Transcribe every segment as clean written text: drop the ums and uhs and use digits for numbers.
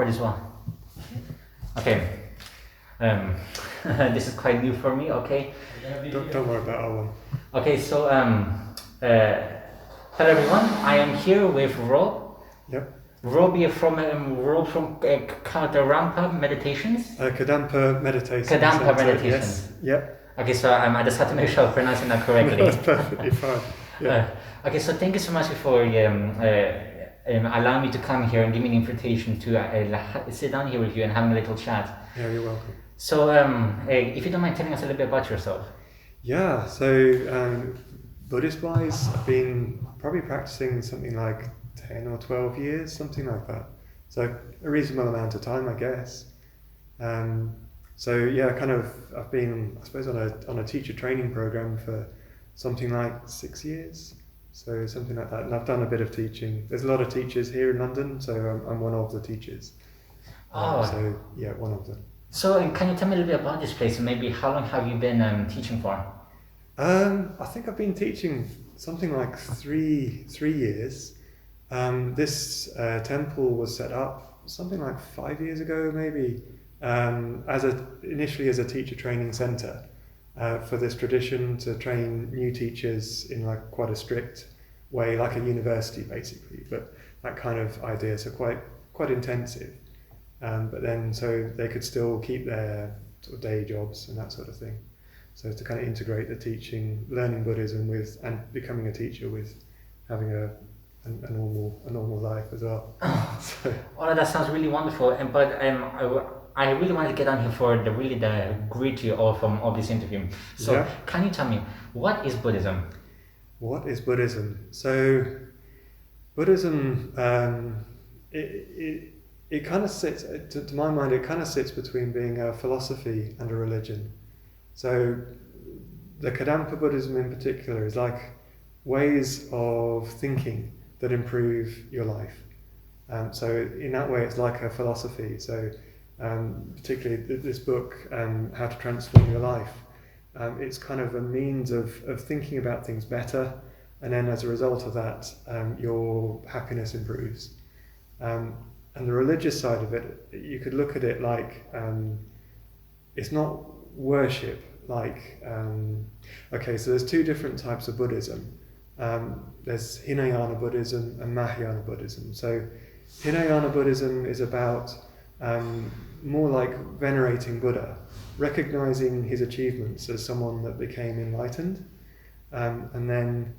record as well. Okay. This is quite new for me. Okay. Don't worry about our one. Okay. So hello everyone. I am here with Rob. Yep. Rob from Kadampa Meditations. Kadampa Meditations. Kadampa Meditations. Yes. Yep. Okay, so I just have to make sure I'm pronouncing that correctly. That's perfectly fine. Yeah. Okay, so thank you so much for allowing me to come here and give me an invitation to sit down here with you and have a little chat. Yeah, you're welcome. So, if you don't mind telling us a little bit about yourself. Yeah, so Buddhist-wise, I've been probably practicing something like 10 or 12 years, something like that. So a reasonable amount of time, I guess. So yeah, I've been, I suppose, on a teacher training program for something like 6 years. So something like that. And I've done a bit of teaching. There's a lot of teachers here in London, so I'm one of the teachers. So yeah, one of them. So can you tell me a little bit about this place and maybe how long have you been teaching for? I think I've been teaching something like three years. This temple was set up something like 5 years ago, maybe, initially as a teacher training centre for this tradition to train new teachers in like quite a strict way, like a university basically, but that kind of idea, so quite intensive. But then so they could still keep their sort of day jobs and that sort of thing. So to kind of integrate the teaching, learning Buddhism with and becoming a teacher with having a normal life as well. So. Oh, that sounds really wonderful. But I really want to get on here for the gritty of this interview. So yeah. Can you tell me, what is Buddhism? What is Buddhism? So Buddhism, it kind of sits, to my mind, it kind of sits between being a philosophy and a religion. So the Kadampa Buddhism in particular is like ways of thinking that improve your life. So in that way, it's like a philosophy. So particularly this book, How to Transform Your Life, it's kind of a means of thinking about things better, and then as a result of that, your happiness improves. And the religious side of it, you could look at it like it's not worship. Like, so there's two different types of Buddhism. There's Hinayana Buddhism and Mahayana Buddhism. So Hinayana Buddhism is about more like venerating Buddha, recognizing his achievements as someone that became enlightened, and then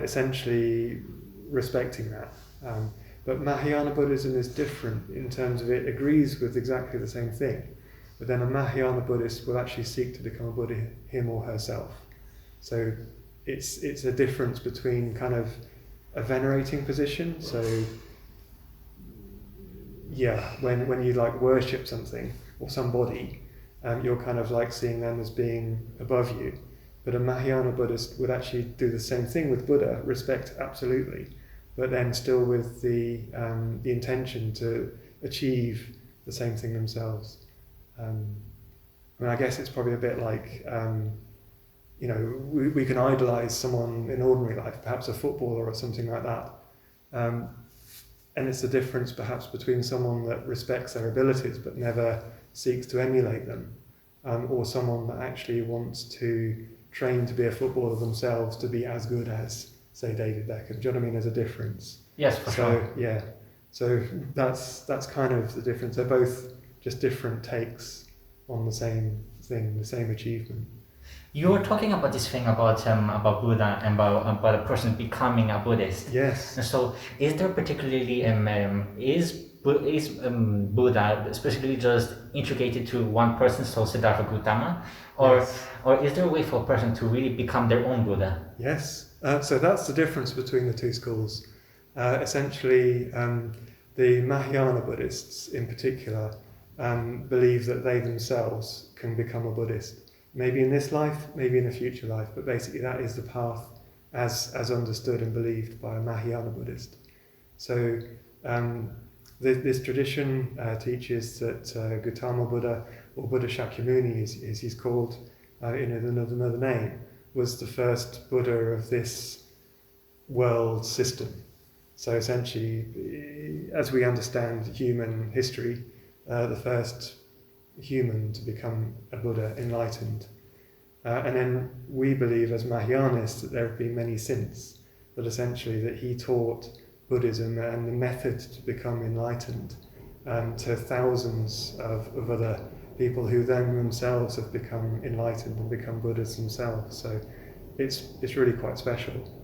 essentially respecting that. But Mahayana Buddhism is different in terms of it agrees with exactly the same thing, but then a Mahayana Buddhist will actually seek to become a Buddha him or herself. So it's a difference between kind of a venerating position. So yeah, when you like worship something or somebody, you're kind of like seeing them as being above you. But a Mahayana Buddhist would actually do the same thing with Buddha, respect absolutely, but then still with the intention to achieve the same thing themselves. I guess it's probably a bit like, we can idolize someone in ordinary life, perhaps a footballer or something like that. And it's the difference perhaps between someone that respects their abilities but never seeks to emulate them, or someone that actually wants to train to be a footballer themselves to be as good as, say, David Beckham. Do you know what I mean? There's a difference. Yes, for sure. Yeah. So that's kind of the difference. They're both just different takes on the same thing, the same achievement. You were talking about this thing about Buddha and about a person becoming a Buddhist. Yes. And so, is there particularly is Buddha specifically just integrated to one person, so Siddhartha Gautama, or is there a way for a person to really become their own Buddha? Yes. So that's the difference between the two schools. Essentially, the Mahayana Buddhists in particular believe that they themselves can become a Buddhist. Maybe in this life, maybe in a future life, but basically that is the path as understood and believed by a Mahayana Buddhist. So this tradition teaches that Gautama Buddha, or Buddha Shakyamuni as he's called in another name, was the first Buddha of this world system. So essentially, as we understand human history, the first human to become a Buddha, enlightened. And then we believe as Mahayanists that there have been many since, but essentially that he taught Buddhism and the method to become enlightened to thousands of other people who then themselves have become enlightened and become Buddhas themselves. So it's really quite special.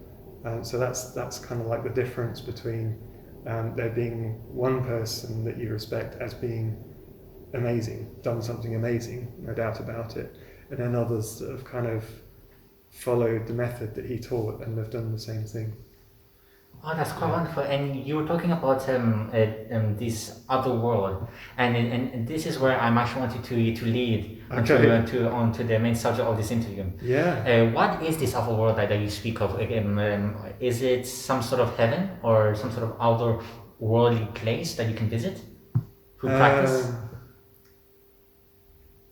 So that's kind of like the difference between there being one person that you respect as being amazing, done something amazing, no doubt about it, and then others that have kind of followed the method that he taught and have done the same thing. Oh, that's quite wonderful. And you were talking about this other world, and this is where I'm actually wanting to lead onto the main subject of this interview. Yeah. What is this other world that you speak of? Is it some sort of heaven or some sort of outer worldly place that you can visit through practice?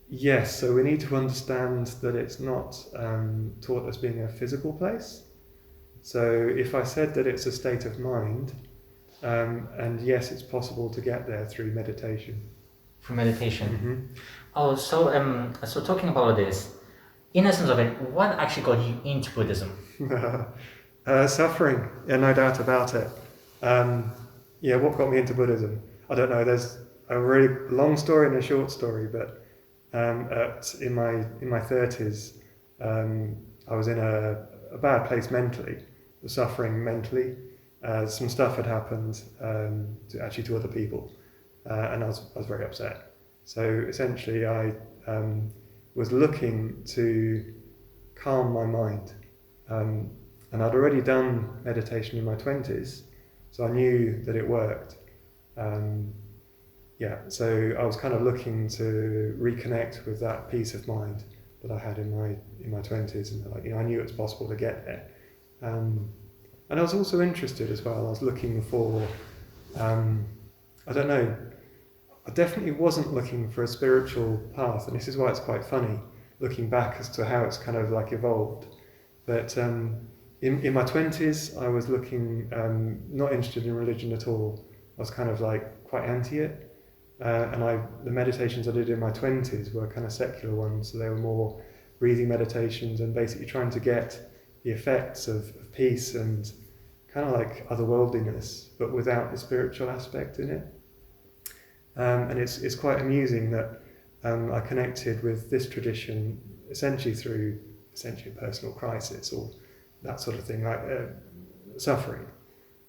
Yes, so we need to understand that it's not taught as being a physical place. So if I said that it's a state of mind, and yes, it's possible to get there through meditation. Through meditation. Mm-hmm. Oh, so talking about this, in essence of it, what actually got you into Buddhism? Suffering, yeah, no doubt about it. What got me into Buddhism? I don't know. There's a really long story and a short story, but in my 30s, I was in a bad place mentally, suffering mentally. Some stuff had happened to other people, and I was very upset. So essentially, I was looking to calm my mind, and I'd already done meditation in my 20s, so I knew that it worked. So I was kind of looking to reconnect with that peace of mind that I had in my 20s, and I knew it was possible to get there. And I was also interested as well. I was looking for, I don't know, I definitely wasn't looking for a spiritual path, and this is why it's quite funny looking back as to how it's kind of like evolved. But in my 20s, I was looking, not interested in religion at all. I was kind of like quite anti it. And the meditations I did in my 20s were kind of secular ones, so they were more breathing meditations and basically trying to get the effects of peace and kind of like otherworldliness, but without the spiritual aspect in it. And it's quite amusing that I connected with this tradition essentially through personal crisis or that sort of thing, like suffering.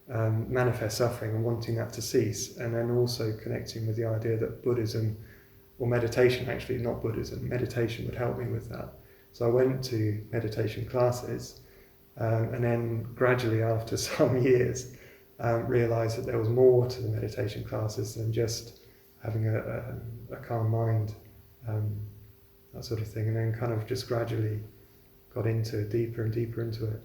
Manifest suffering and wanting that to cease, and then also connecting with the idea that Buddhism, or meditation actually, not Buddhism, meditation would help me with that. So I went to meditation classes, and then gradually after some years realised that there was more to the meditation classes than just having a calm mind, that sort of thing, and then kind of just gradually got into deeper and deeper into it.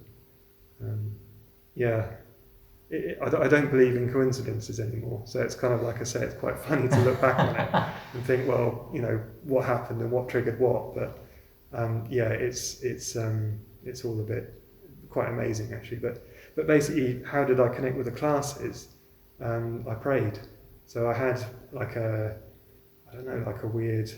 I don't believe in coincidences anymore, so it's kind of like I say, it's quite funny to look back on it and think, well, what happened and what triggered what. But it's all a bit quite amazing actually. But basically, how did I connect with the classes? I prayed, so I had like a weird.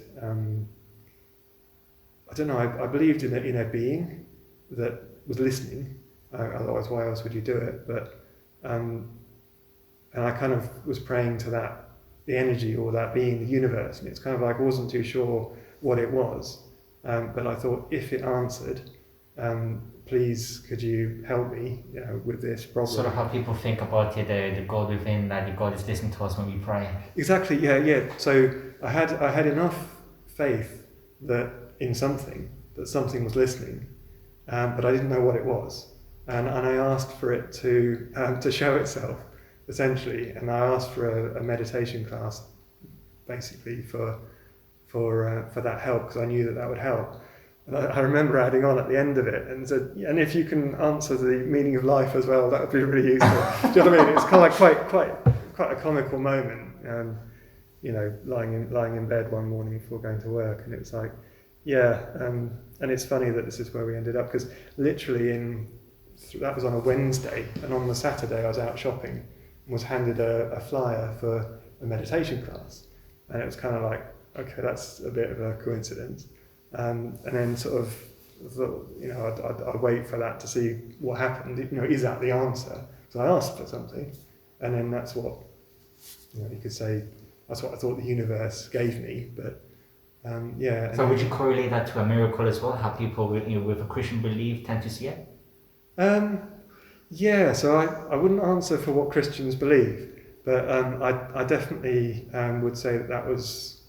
I believed in a being that was listening. Otherwise, why else would you do it? But and I kind of was praying to that, the energy or that being, the universe, and it's kind of like I wasn't too sure what it was, but I thought if it answered, please could you help me with this problem. Sort of how people think about it, the God within, that the God is listening to us when we pray. Exactly, yeah. So I had enough faith that something was listening, but I didn't know what it was. And I asked for it to show itself, essentially. And I asked for a meditation class, basically for that help, because I knew that would help. And I remember adding on at the end of it and said, and if you can answer the meaning of life as well, that would be really useful. Do you know what I mean? It's kind of like quite a comical moment. Lying in bed one morning before going to work, and it's like, and it's funny that this is where we ended up, because literally in that was on a Wednesday, and on the Saturday I was out shopping and was handed a flyer for a meditation class, and it was kind of like, okay, that's a bit of a coincidence, and then sort of thought, I'd wait for that to see what happened. Is that the answer? So I asked for something, and then that's what you could say. That's what I thought the universe gave me, but. So would you correlate that to a miracle as well? How people with a Christian belief tend to see it? So I wouldn't answer for what Christians believe, but I definitely would say that was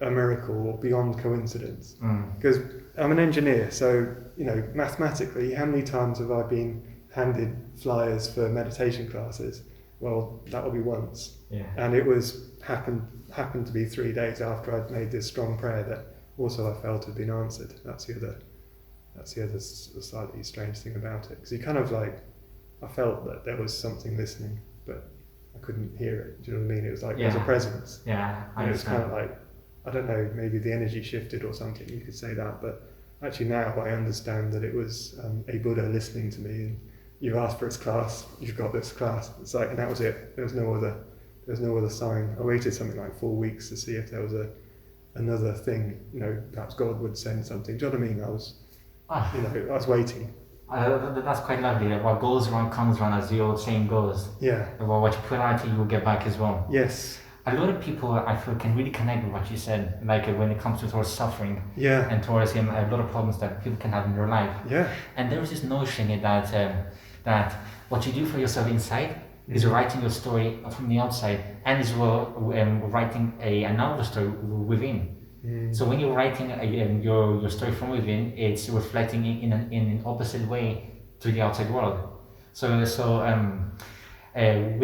a miracle or beyond coincidence. Because I'm an engineer, so mathematically, how many times have I been handed flyers for meditation classes? Well, that will be once, and it happened to be 3 days after I'd made this strong prayer that also I felt had been answered. That's the other slightly strange thing about it, because you kind of like, I felt that there was something listening, but I couldn't hear it. Do you know what I mean? It was like there's a presence. Yeah, I understand. It was kind of like, I don't know, maybe the energy shifted or something. You could say that, but actually now I understand that it was a Buddha listening to me, and you've asked for his class, you've got this class. It's like, and that was it. There was no other sign. I waited something like 4 weeks to see if there was another thing. Perhaps God would send something. Do you know what I mean? I was waiting. That's quite lovely. What goes around comes around, as the old saying goes. Yeah. Well, what you put out, you will get back as well. Yes. A lot of people, I feel, can really connect with what you said, like when it comes towards suffering, and towards a lot of problems that people can have in their life. Yeah. And there is this notion that what you do for yourself inside is writing your story from the outside, and as well writing another story within. So when you're writing your story from within, it's reflecting in an opposite way to the outside world. So with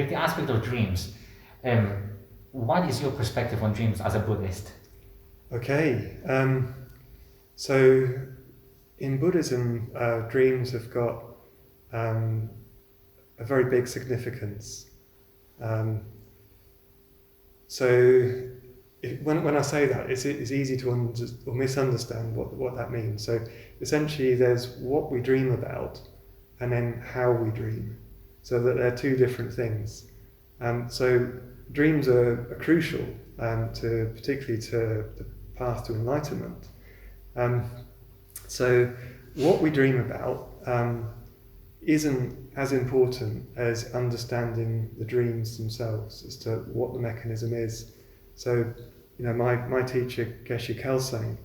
the aspect of dreams, what is your perspective on dreams as a Buddhist? Okay, so in Buddhism, dreams have got a very big significance. When I say that, it's easy to misunderstand what that means. So essentially there's what we dream about and then how we dream. So that they're two different things. So dreams are crucial, particularly to the path to enlightenment. So what we dream about isn't as important as understanding the dreams themselves as to what the mechanism is. So, my teacher Geshe Kelsang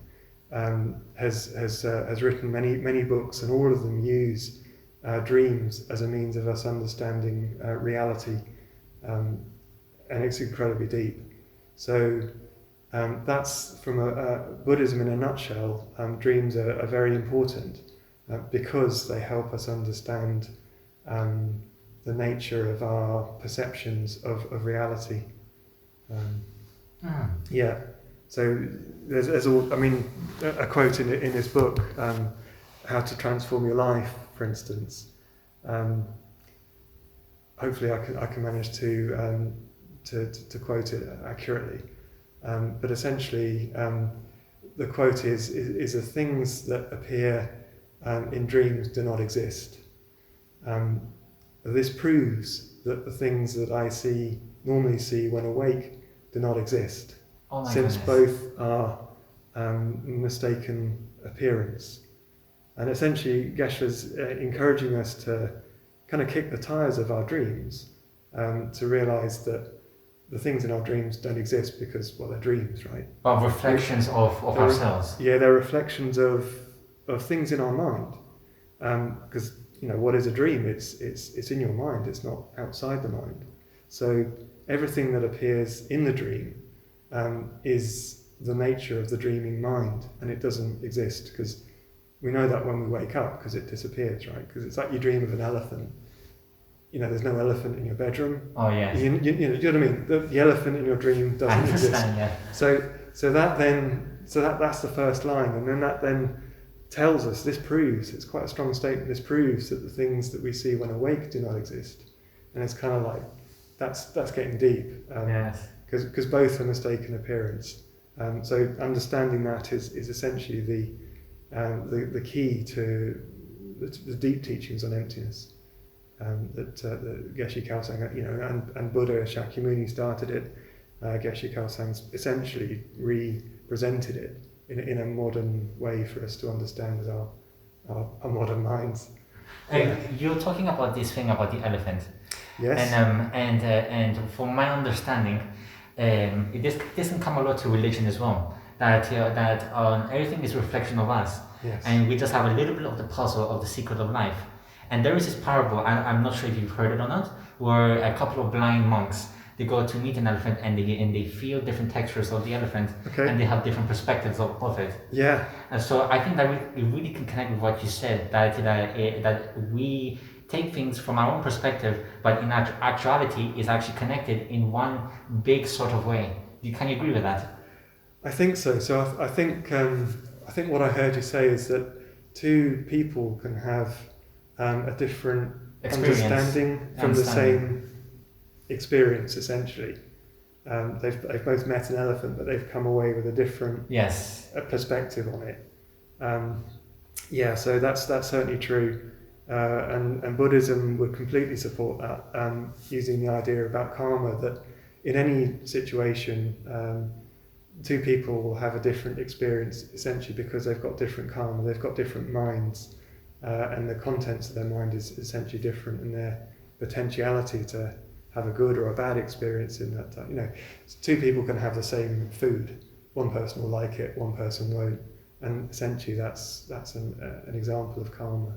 has written many books, and all of them use dreams as a means of us understanding reality, and it's incredibly deep. So that's from Buddhism in a nutshell. Dreams are very important because they help us understand the nature of our perceptions of reality. Yeah. So there's a quote in this book, How to Transform Your Life, for instance. Hopefully I can manage to quote it accurately. But essentially, the quote is the things that appear in dreams do not exist. This proves that the things that I normally see when awake do not exist, since both are mistaken appearance. And essentially, Geshe's encouraging us to kind of kick the tires of our dreams, to realise that the things in our dreams don't exist because, they're dreams, right? But reflections of ourselves. Yeah, they're reflections of things in our mind. Because what is a dream? It's in your mind. It's not outside the mind. So everything that appears in the dream is the nature of the dreaming mind, and it doesn't exist because we know that when we wake up because it disappears, right? Because it's like you dream of an elephant. There's no elephant in your bedroom. Oh yeah. Do you know what I mean? The elephant in your dream doesn't exist. Yeah. So that's the first line, and then that tells us, this proves, it's quite a strong statement, this proves that the things that we see when awake do not exist. And it's kind of like, that's getting deep. Yes. Because both are mistaken appearance. So understanding that is essentially the key to the deep teachings on emptiness that Geshe Kelsang, and Buddha Shakyamuni started it. Geshe Kelsang essentially represented it in a modern way for us to understand as our modern minds. You're talking about this thing about the elephant. Yes. And from my understanding, this can come a lot to religion as well. That everything is a reflection of us, Yes. and we just have a little bit of the puzzle of the secret of life. And there is this parable, I'm not sure if you've heard it or not, where a couple of blind monks, they go to meet an elephant and they feel different textures of the elephant, Okay. and they have different perspectives of it. Yeah. And so I think that we really can connect with what you said, that we take things from our own perspective, but in actuality is actually connected in one big sort of way. Can you agree with that? I think so. So I think what I heard you say is that two people can have a different understanding from the same experience, essentially. They've both met an elephant, but they've come away with a different perspective on it. So that's certainly true. And Buddhism would completely support that, using the idea about karma, that in any situation, two people will have a different experience, essentially because they've got different karma, they've got different minds, and the contents of their mind is essentially different, and their potentiality to have a good or a bad experience in that time. Two people can have the same food. One person will like it, one person won't, and essentially that's an example of karma.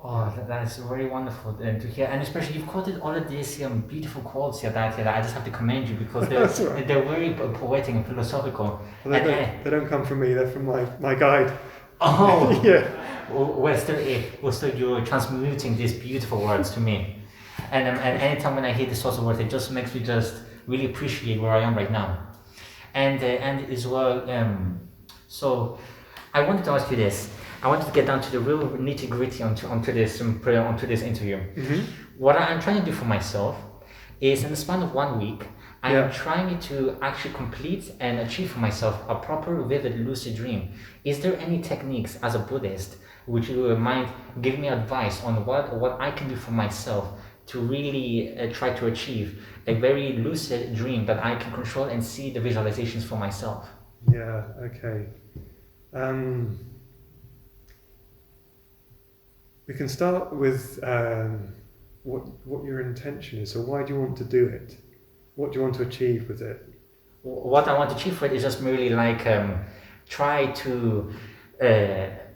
Oh, that's very wonderful to hear, and especially you've quoted all of these beautiful quotes here that I just have to commend you, because they're very poetic and philosophical. Well, they don't come from me; they're from my guide. Oh, yeah. Well, still you're transmuting these beautiful words to me, and anytime when I hear this sort of words, it just makes me just really appreciate where I am right now, and as well. So, I wanted to ask you this. I wanted to get down to the real nitty gritty onto this interview. Mm-hmm. What I'm trying to do for myself is, in the span of 1 week, I am trying to actually complete and achieve for myself a proper, vivid, lucid dream. Is there any techniques as a Buddhist which you mind give me advice on what I can do for myself to really try to achieve a very lucid dream that I can control and see the visualizations for myself? Yeah. Okay. We can start with what your intention is. So why do you want to do it? What do you want to achieve with it? What I want to achieve with it is just merely like try to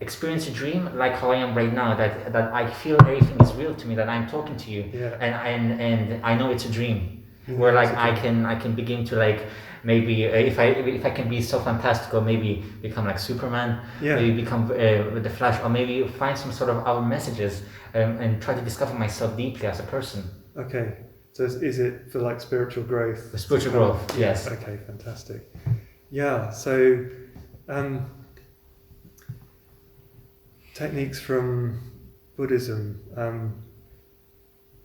experience a dream like how I am right now. That I feel everything is real to me. That I'm talking to you, and I know it's a dream. Where like I can begin to like. Maybe if I can be so fantastical, maybe become like Superman, maybe become the Flash, or maybe find some sort of other messages and try to discover myself deeply as a person. Okay, so is it for like spiritual growth? For spiritual growth, yes. Okay, fantastic. Yeah, so techniques from Buddhism.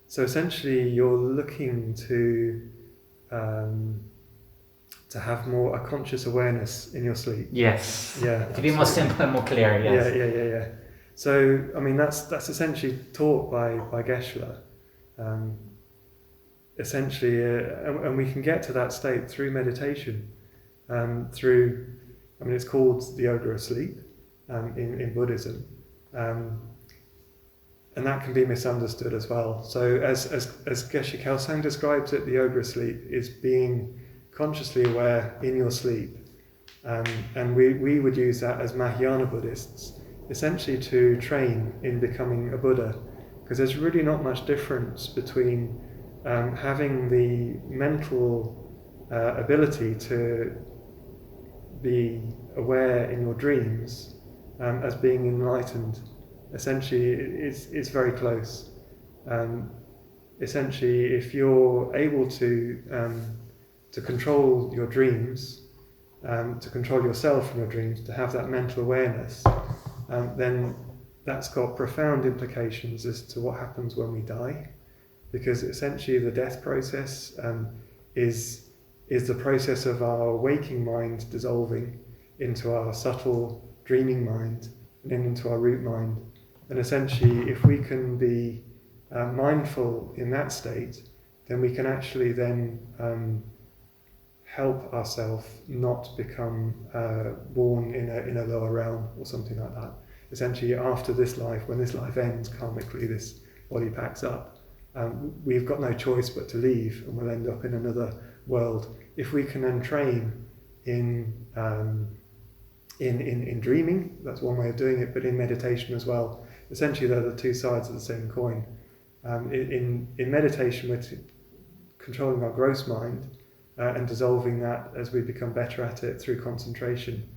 So essentially, you're looking to have more a conscious awareness in your sleep. Yes. Yeah. To be more simple and more clear. Yes. Yeah. So I mean that's essentially taught by Geshe. Essentially, and we can get to that state through meditation. It's called the Ogre of Sleep in Buddhism, and that can be misunderstood as well. So as Geshe Kelsang describes it, the Ogre of Sleep is being consciously aware in your sleep, and we would use that as Mahayana Buddhists, essentially to train in becoming a Buddha, because there's really not much difference between having the mental ability to be aware in your dreams as being enlightened. Essentially, it's very close. Essentially, if you're able to control your dreams, to control yourself from your dreams, to have that mental awareness, then that's got profound implications as to what happens when we die, because essentially the death process is the process of our waking mind dissolving into our subtle dreaming mind and then into our root mind, And essentially, if we can be mindful in that state, then we can actually then help ourselves not become born in a lower realm or something like that. Essentially, after this life, when this life ends, karmically, this body packs up. We've got no choice but to leave, and we'll end up in another world. If we can then train in dreaming, that's one way of doing it, but in meditation as well. Essentially, they're the two sides of the same coin. In meditation, we're controlling our gross mind and dissolving that as we become better at it through concentration.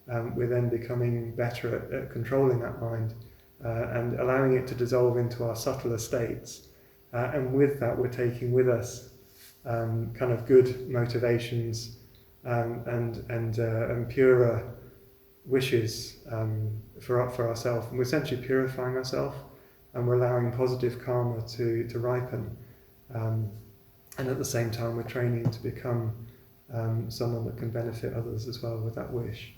We're then becoming better at controlling that mind and allowing it to dissolve into our subtler states. And with that, we're taking with us kind of good motivations and purer wishes for ourselves. And we're essentially purifying ourselves, and we're allowing positive karma to ripen. And at the same time, we're training to become someone that can benefit others as well with that wish.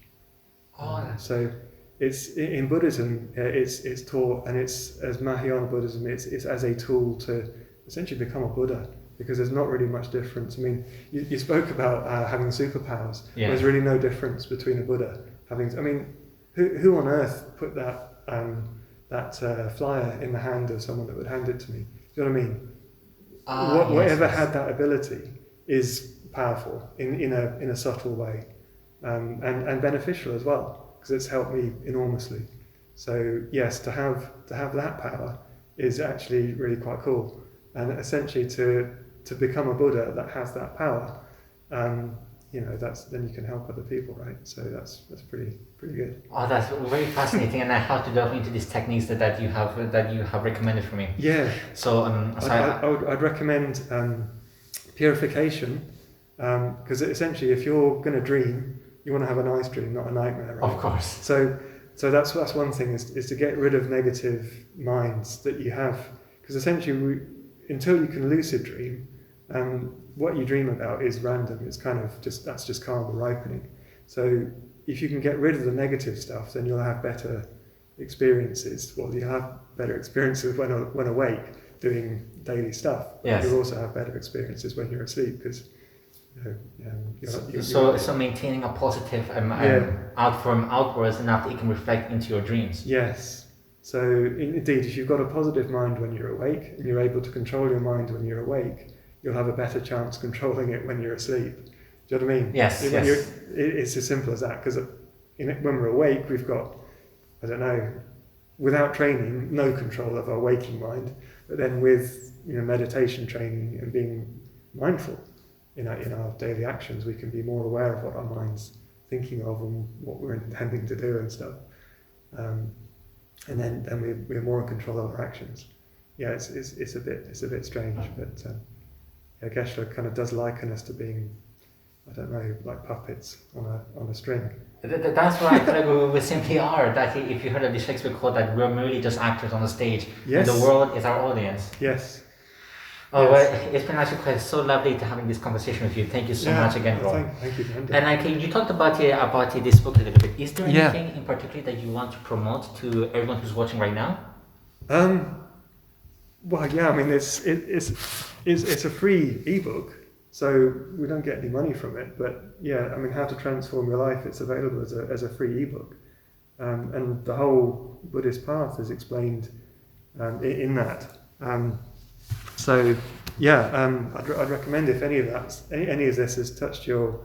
So it's in Buddhism, it's taught, and it's as Mahayana Buddhism, it's as a tool to essentially become a Buddha, because there's not really much difference. I mean, you spoke about having superpowers. Yeah. There's really no difference between a Buddha having. I mean, who on earth put that flyer in the hand of someone that would hand it to me? Do you know what I mean? Whatever had that ability is powerful in a subtle way, and beneficial as well, because it's helped me enormously. So yes, to have that power is actually really quite cool, and essentially to become a Buddha that has that power, then you can help other people, right? So that's pretty good. Oh, that's very fascinating, and I have to delve into these techniques that you have recommended for me. Yeah. So I'd recommend purification, because essentially, if you're going to dream, you want to have a nice dream, not a nightmare, right? Of course. So that's one thing is to get rid of negative minds that you have, because essentially, until you can lucid dream, what you dream about is random. It's kind of that's just karma ripening. So if you can get rid of the negative stuff, then you'll have better experiences. Well, you'll have better experiences when awake, doing daily stuff. Yes. You'll also have better experiences when you're asleep, because so maintaining a positive outwards enough that you can reflect into your dreams. Yes. So indeed, if you've got a positive mind when you're awake, and you're able to control your mind when you're awake, you'll have a better chance controlling it when you're asleep. Do you know what I mean? Yes. It's as simple as that, because when we're awake, we've got, without training, no control of our waking mind. But then with meditation training and being mindful in our daily actions, we can be more aware of what our mind's thinking of and what we're intending to do and stuff. And then we're more in control of our actions. Yeah, it's a bit strange, but Geshe kind of does liken us to being, like puppets on a string. That's what I feel like we simply are. That if you heard of the Shakespeare quote, that we're merely just actors on the stage, yes. And the world is our audience. Yes. Oh, yes. Well, it's been actually quite so lovely to having this conversation with you. Thank you so much again, Rob. Thank you, Andy. And you talked about this book a little bit. Is there anything in particular that you want to promote to everyone who's watching right now? Well, yeah. I mean, it's a free ebook, so we don't get any money from it. But yeah, I mean, How to Transform Your Life. It's available as a free ebook, and the whole Buddhist path is explained in that. So yeah, I'd recommend, if any of this has touched your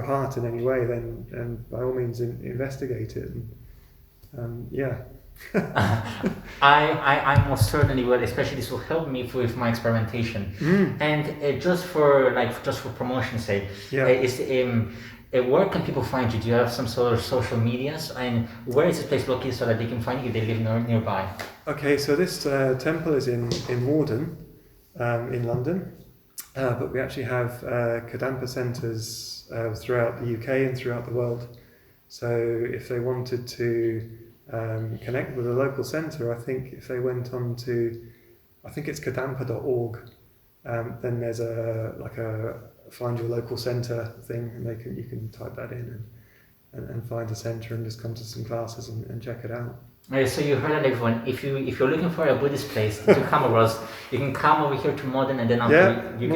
heart in any way, then by all means investigate it. And yeah. I most certainly will. Especially this will help me with my experimentation. And just for promotion's sake, where can people find you? Do you have some sort of social medias? And where is this place located so that they can find you if they live nearby? Okay, so this temple is in Morden, in London, but we actually have Kadampa centres throughout the UK and throughout the world. So if they wanted to connect with a local centre, I think if they went on to, I think it's kadampa.org, then there's a find your local centre thing, and you can type that in, and find a centre and just come to some classes and check it out. Okay, so you heard that, everyone. If you're looking for a Buddhist place to come across, you can come over here to Modern, and then after you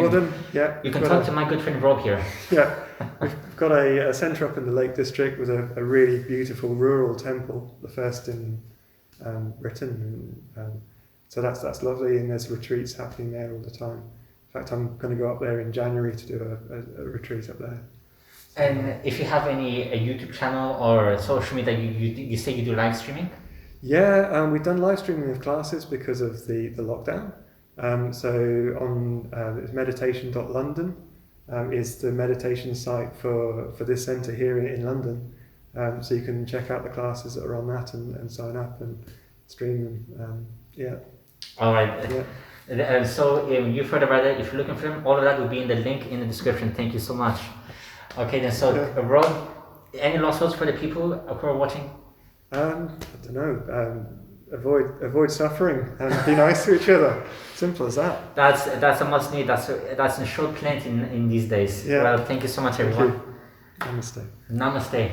can talk to my good friend Rob here. Yeah, we've got a centre up in the Lake District with a really beautiful rural temple, the first in Britain. So that's lovely, and there's retreats happening there all the time. In fact, I'm going to go up there in January to do a retreat up there. And if you have a YouTube channel or social media, you say you do live streaming? Yeah, we've done live streaming of classes because of the lockdown. So on meditation.london is the meditation site for this centre here in London. So you can check out the classes that are on that and sign up and stream them. Yeah. All right. Yeah. So you've heard about it. If you're looking for them, all of that will be in the link in the description. Thank you so much. Okay, then. So Rob, any last words for the people who are watching? I don't know. Avoid suffering and be nice to each other. Simple as that. That's a must need. That's a short plant in these days. Yeah. Well, thank you so much, everyone. Namaste. Namaste.